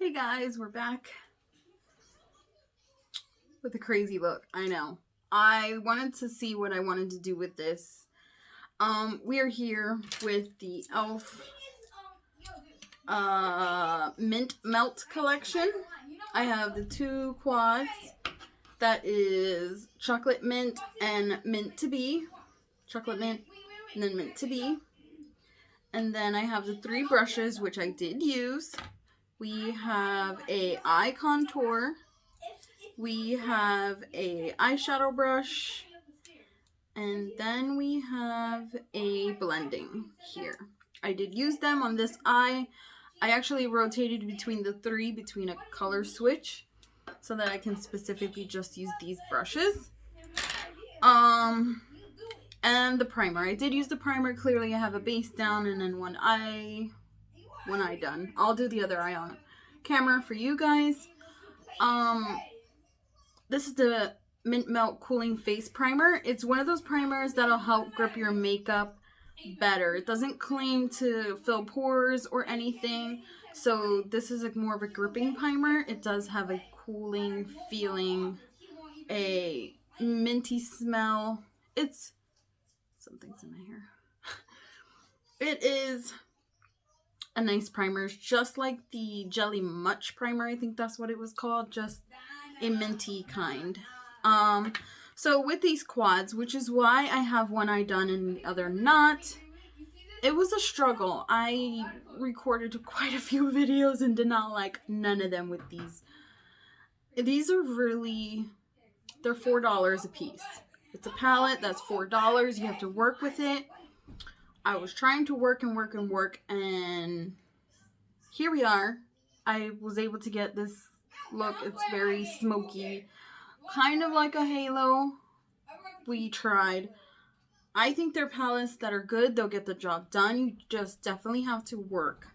Hey guys, we're back with a crazy look. I know. I wanted to see what I wanted to do with this. We are here with the e.l.f. Mint Melt collection. I have the two quads. That is chocolate mint and mint to be. Chocolate mint and then mint to be. And then I have the three brushes, which I did use. We have a eye contour. We have a eyeshadow brush. And then we have a blending here. I did use them on this eye. I actually rotated between the three, between a color switch, so that I can specifically just use these brushes. And the primer. I did use the primer. Clearly I have a base down and then one eye done. I'll do the other eye on camera for you guys. This is the Mint Melt Cooling Face Primer. It's one of those primers that'll help grip your makeup better. It doesn't claim to fill pores or anything. So this is more of a gripping primer. It does have a cooling feeling, a minty smell. It's something's in my hair. It is a nice primer, just like the Jelly Much primer. I think that's what it was called, just a minty kind. So with these quads, which is why I have one eye done and the other not, it was a struggle. I recorded quite a few videos and did not like none of them with these. These are really, they're $4 a piece. It's a palette that's $4. You have to work with it. I was trying to work, and here we are. I was able to get this look. It's very smoky, kind of like a halo. We tried. I think they're palettes that are good. They'll get the job done. You just definitely have to work.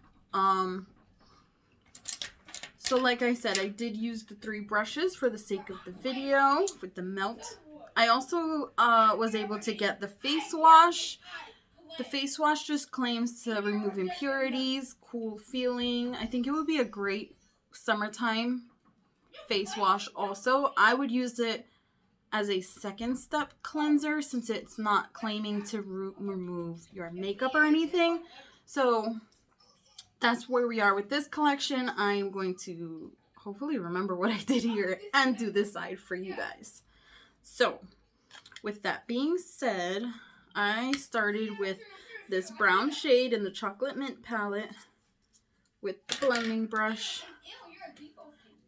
So like I said, I did use the three brushes for the sake of the video with the melt. I also was able to get the face wash. The face wash just claims to remove impurities, cool feeling. I think it would be a great summertime face wash also. I would use it as a second step cleanser since it's not claiming to remove your makeup or anything. So that's where we are with this collection. I'm going to hopefully remember what I did here and do this side for you guys. So with that being said, I started with this brown shade in the chocolate mint palette with the blending brush,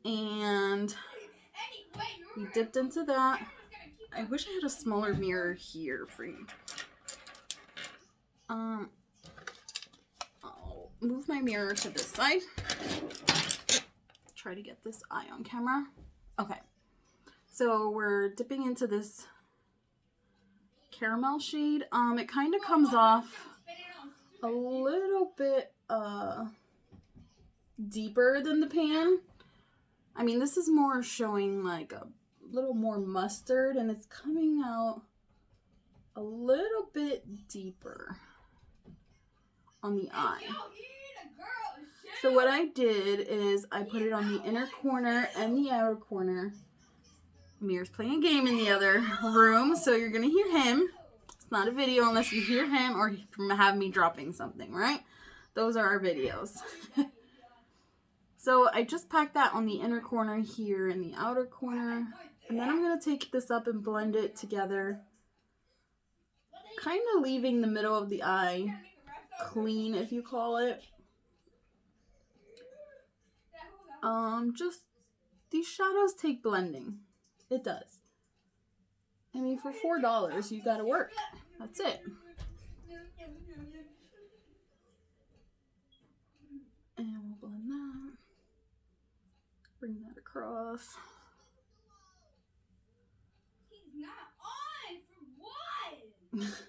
and we dipped into that. I wish I had a smaller mirror here for you. I'll move my mirror to this side. Try to get this eye on camera. Okay, so we're dipping into this caramel shade. It kind of comes off a little bit deeper than the pan. I mean, this is more showing like a little more mustard, and it's coming out a little bit deeper on the eye. So what I did is I put it on the inner corner and the outer corner. Amir's playing a game in the other room, so you're gonna hear him. It's not a video unless you hear him or have me dropping something, right? Those are our videos. So I just packed that on the inner corner here and the outer corner. And then I'm gonna take this up and blend it together. Kind of leaving the middle of the eye clean, if you call it. Just these shadows take blending. It does. I mean, for $4, you gotta work. That's it. And we'll blend that. Bring that across. He's not on for what?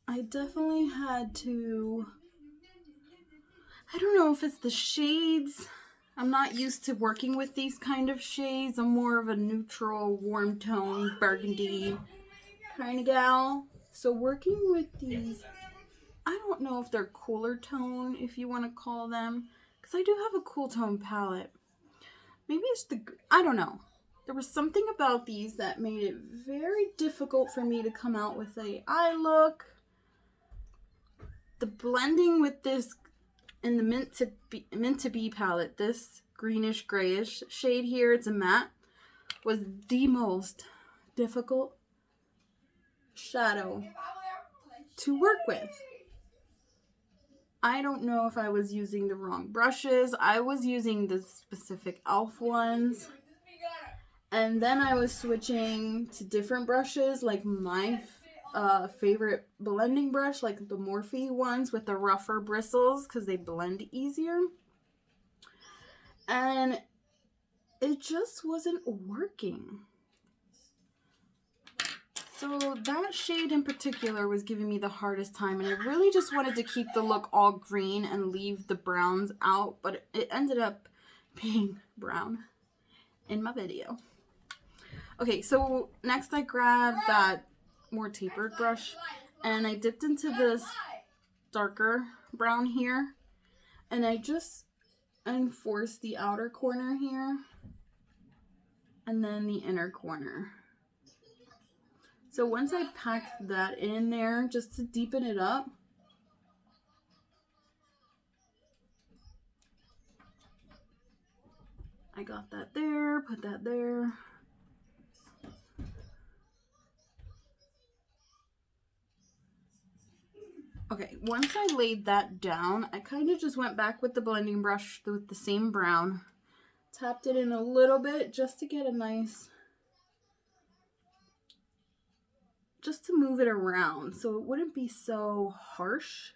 I definitely had to, I don't know if it's the shades. I'm not used to working with these kind of shades. I'm more of a neutral, warm tone, burgundy kind of gal. So working with these I don't know if they're cooler tone, if you want to call them, because I do have a cool tone palette. Maybe it's I don't know. There was something about these that made it very difficult for me to come out with a eye look. The blending with this in the Mint to Be palette, this greenish grayish shade here, it's a matte, was the most difficult shadow to work with. I don't know if I was using the wrong brushes. I was using the specific e.l.f. ones. And then I was switching to different brushes, like my favorite blending brush, like the Morphe ones with the rougher bristles, because they blend easier. And it just wasn't working. So that shade in particular was giving me the hardest time, and I really just wanted to keep the look all green and leave the browns out, but it ended up being brown in my video. Okay, so next I grabbed that more tapered brush, and I dipped into this darker brown here, and I just enforced the outer corner here, and then the inner corner. So once I packed that in there, just to deepen it up, I got that there, put that there. Okay, once I laid that down, I kind of just went back with the blending brush with the same brown, tapped it in a little bit just to get a nice, just to move it around so it wouldn't be so harsh.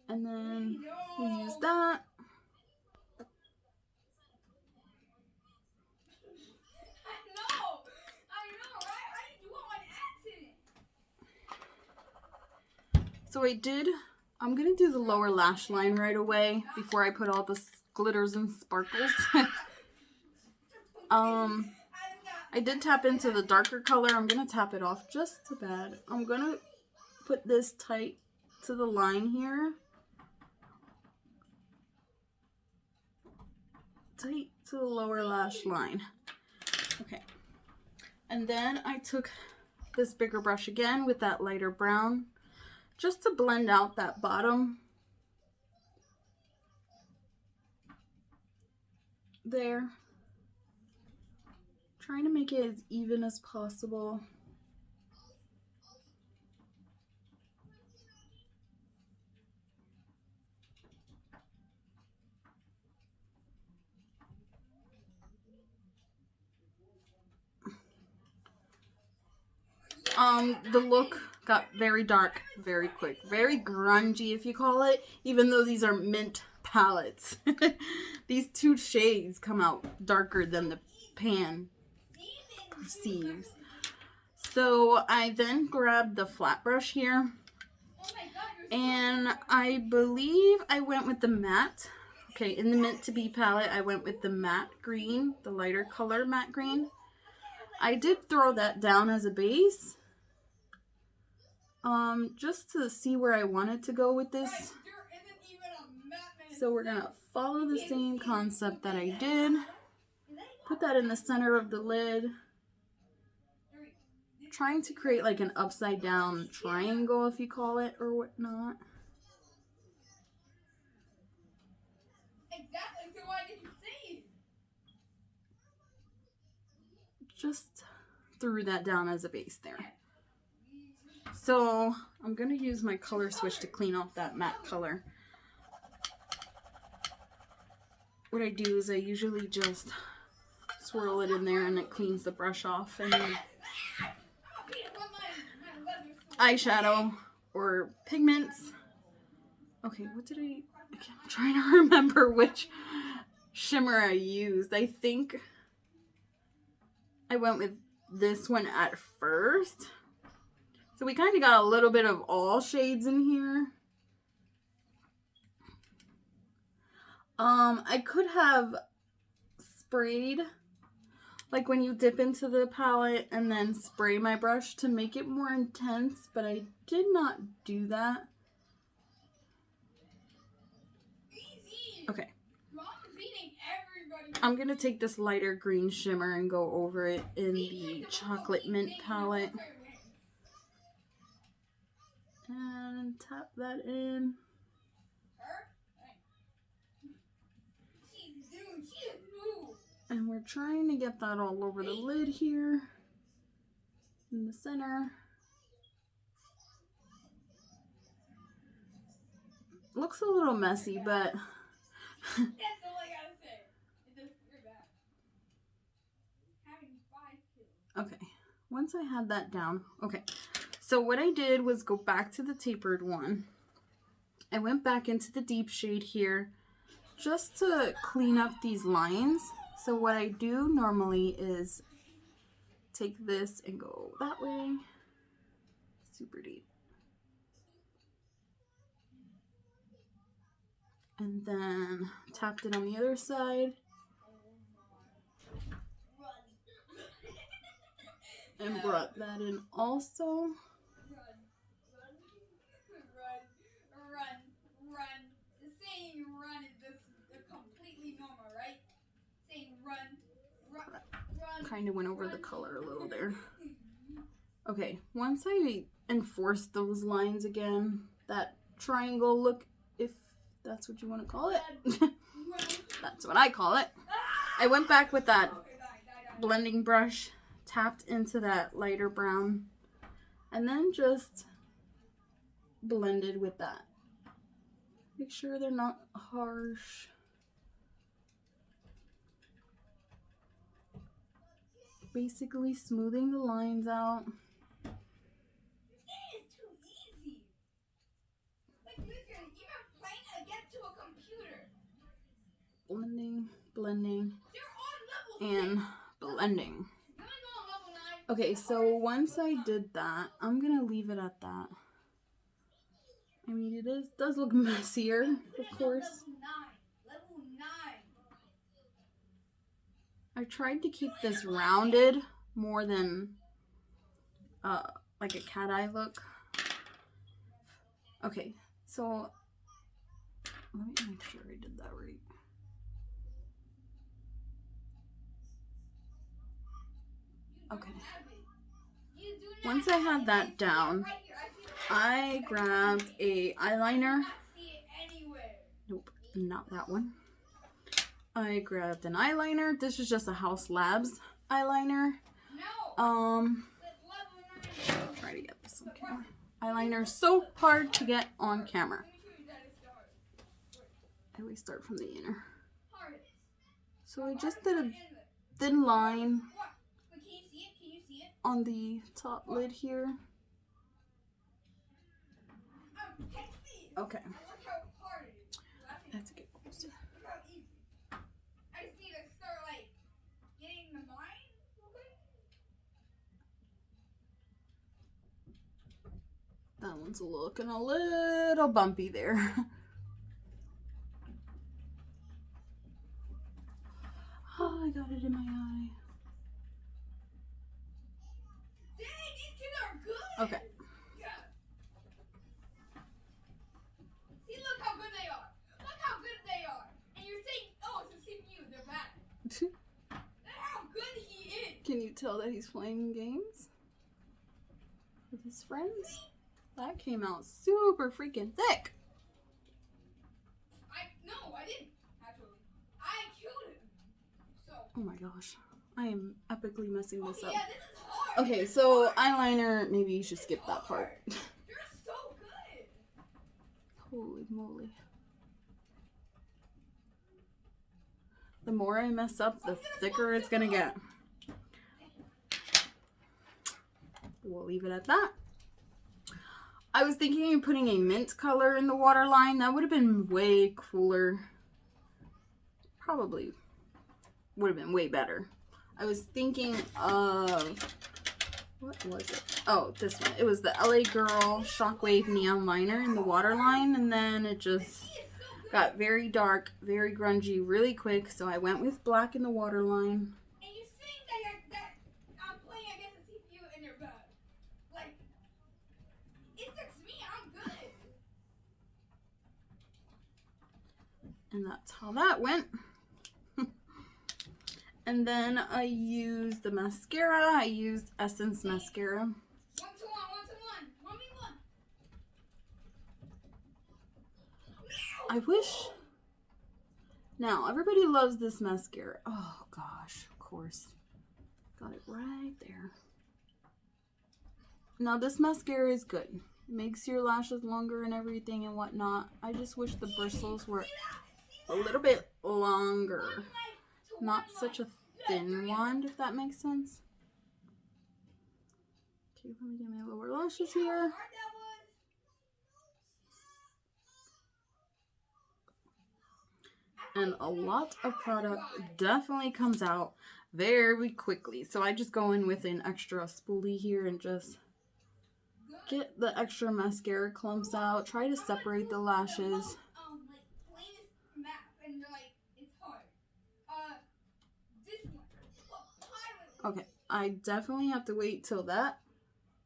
And then we use that. So I'm going to do the lower lash line right away before I put all the glitters and sparkles. I did tap into the darker color. I'm going to tap it off just a bit. I'm going to put this tight to the line here. Tight to the lower lash line. Okay. And then I took this bigger brush again with that lighter brown, just to blend out that bottom there. Trying to make it as even as possible. The look got very dark very quick, very grungy if you call it, even though these are mint palettes. These two shades come out darker than the pan perceives. So I then grabbed the flat brush here, and I believe I went with the matte. Okay, in the Mint to Be palette, I went with the matte green, the lighter color matte green. I did throw that down as a base, just to see where I wanted to go with this. So we're gonna follow the same concept that I did. Put that in the center of the lid. Trying to create like an upside down triangle, if you call it, or whatnot. Exactly, so why did you say it? Just threw that down as a base there. So I'm going to use my color switch to clean off that matte color. What I do is I usually just swirl it in there and it cleans the brush off. And then eyeshadow or pigments. Okay, what did I'm trying to remember which shimmer I used. I think I went with this one at first. So we kind of got a little bit of all shades in here. I could have sprayed like when you dip into the palette and then spray my brush to make it more intense, but I did not do that. Okay. I'm going to take this lighter green shimmer and go over it in the chocolate mint palette. And tap that in. And we're trying to get that all over the lid here. In the center. Looks a little messy, but... That's all I gotta say. It does very bad. Having 5 kills. Okay. Once I had that down. Okay. So what I did was go back to the tapered one. I went back into the deep shade here just to clean up these lines. So what I do normally is take this and go that way. Super deep. And then tapped it on the other side. And brought that in also. Run. Saying run is just completely normal, right? Saying run. Kind of went over the color a little there. Okay, once I enforce those lines again, that triangle look, if that's what you want to call it. That's what I call it. I went back with that blending brush, tapped into that lighter brown, and then just blended with that. Make sure they're not harsh. Basically smoothing the lines out. It is too easy. Like literally, even playing against to a computer. Blending, They're on level and 6. blending. You're only on level 9. Okay, so once I did that, I'm gonna leave it at that. I mean, it does look messier, of course. Level 9. I tried to keep this rounded more than like a cat eye look. Okay, so let me make sure I did that right. Okay. Once I had that down, I grabbed a eyeliner. Nope, not that one. I grabbed an eyeliner. This is just a House Labs eyeliner. Try to get this on camera. Eyeliner is so hard to get on camera. I always start from the inner. So I just did a thin line on the top lid here. Okay. I have to get closer. I just need to start like getting the line. That one's looking a little bumpy there. Oh, I got it in my eye. Dang, these kids are good. Okay. Yeah. See, look how good they are. Look how good they are. And you're saying, oh, it's a CPU. They're bad. Look how good he is. Can you tell that he's playing games with his friends? That came out super freaking thick. No, I didn't. Actually, I killed him. So. Oh my gosh, I am epically messing this up. Yeah, this is hard. Okay, so eyeliner, maybe you should skip that part. You're so good. Holy moly. The more I mess up, the thicker it's gonna get. We'll leave it at that. I was thinking of putting a mint color in the waterline. That would have been way cooler. Probably would have been way better. I was thinking of, what was it? Oh, this one. It was the LA Girl Shockwave Neon Liner in the waterline, and then it just got very dark, very grungy really quick, so I went with black in the waterline. And you think that And that's how that went. And then I used the mascara. I used Essence mascara. 1 to 1, 1 to 1. 1v1. I wish. Now, everybody loves this mascara. Oh, gosh, of course. Got it right there. Now, this mascara is good. It makes your lashes longer and everything and whatnot. I just wish the bristles were a little bit longer. Not such a thin wand, if that makes sense. Okay, let me get my lower lashes here. And a lot of product definitely comes out very quickly. So I just go in with an extra spoolie here and just get the extra mascara clumps out. Try to separate the lashes. Okay, I definitely have to wait till that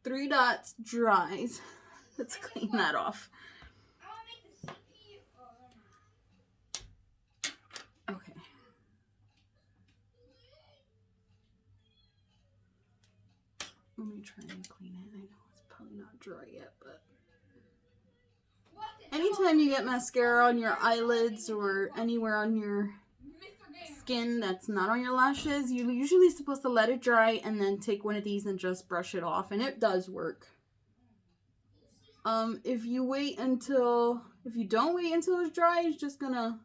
3 dots dries. Let's clean that off. Okay. Let me try and clean it. I know it's probably not dry yet, but anytime you get mascara on your eyelids or anywhere on your skin that's not on your lashes, you're usually supposed to let it dry and then take one of these and just brush it off, and it does work. If you don't wait until it's dry, it's just gonna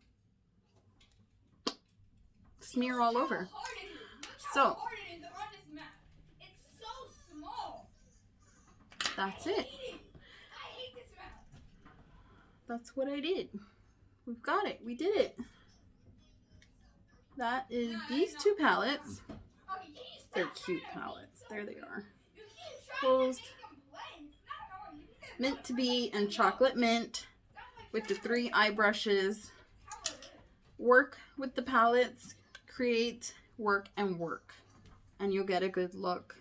smear all over. So that's it. That's what I did. We've got it. We did it. That is these 2 palettes. They're cute palettes. There they are. Closed. Mint to Be and Chocolate Mint with the 3 eye brushes. Work with the palettes. Create, work, and work. And you'll get a good look.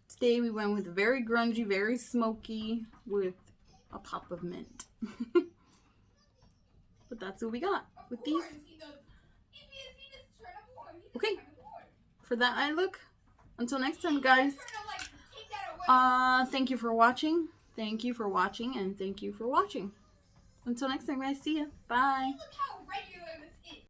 Today we went with very grungy, very smoky with a pop of mint. But that's what we got with these. Okay, for that eye look, until next time, guys, thank you for watching. Thank you for watching, and thank you for watching. Until next time, guys, see ya. Bye.